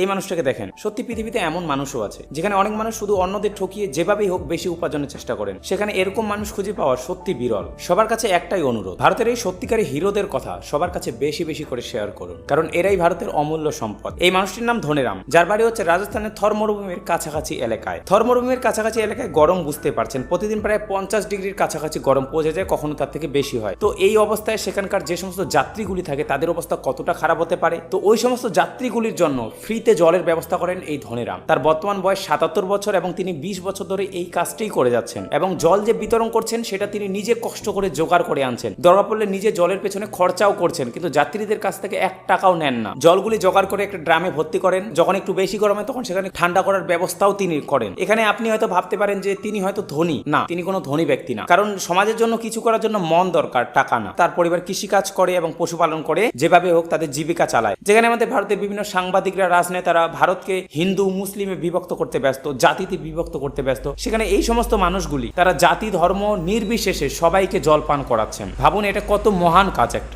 এই মানুষটাকে দেখেন, সত্যি পৃথিবীতে এমন মানুষও আছে যেখানে অনেক মানুষ শুধু অন্যদের ঠকিয়ে যেভাবেই হোক বেশি উপার্জনের চেষ্টা করেন, সেখানে এরকম মানুষ খুঁজে পাওয়া সত্যি বিরল। সবার কাছে একটাই অনুরোধ, ভারতের এই সত্যিকারী হিরোদের কথা সবার কাছে বেশি বেশি করে শেয়ার করুন, কারণ এরাই ভারতের অমূল্য সম্পদ। এই মানুষটির নাম ধনেরাম, যার বাড়ি হচ্ছে রাজস্থানের থর মরুভূমির কাছাকাছি এলাকায়। থর মরুভূমির কাছাকাছি এলাকায় গরম বুঝতে পারছেন, প্রতিদিন প্রায় 50 ডিগ্রির কাছাকাছি গরম পৌঁছে যায়, কখনো তার থেকে বেশি হয়। তো এই অবস্থায় সেখানকার যে সমস্ত যাত্রীগুলি থাকে তাদের অবস্থা কতটা খারাপ হতে পারে। তো ওই সমস্ত যাত্রীগুলির জন্য ফ্রিতে জলের ব্যবস্থা করেন এই ধনেরাম। তার বর্তমান বয়স 77 বছর এবং তিনি 20 বছর ধরে এই কাজটাই করে যাচ্ছেন। এবং জল যে বিতরণ করছেন সেটা তিনি নিজে কষ্ট করে জোগাড় করে আনছেন, দরকার পড়লে নিজে জলের পেছনে খরচাও করছেন, কিন্তু যাত্রীদের কাছ থেকে 1 টাকাও নেন না। জলগুলি জোগাড় করে একটা ড্রামে ভর্তি করেন, যখন একটু বেশি গরমে তখন সেখানে ঠান্ডা করার ব্যবস্থাও তিনি করেন। এখানে আপনি হয়তো ভাবতে পারেন যে তিনি হয়তো ধনী না, তিনি কোনো ধনী ব্যক্তি না, কারণ সমাজের জন্য কিছু করার জন্য মন দরকার, টাকা না। তার পরিবার কৃষিকাজ করে এবং পশুপালন করে যেভাবে হোক তাদের জীবিকা চালায়। যেখানে আমাদের ভারতের বিভিন্ন সাংবাদিকরা, রাজনেতারা ভারতকে হিন্দু মুসলিমে বিভক্ত করতে ব্যস্ত, জাতিতে বিভক্ত করতে ব্যস্ত, সেখানে এই সমস্ত মানুষগুলি তারা জাতি ধর্ম নির্বিশেষে সবাইকে জল পান করাচ্ছেন। ভাবুন এটা কত মহান কাজ একটা।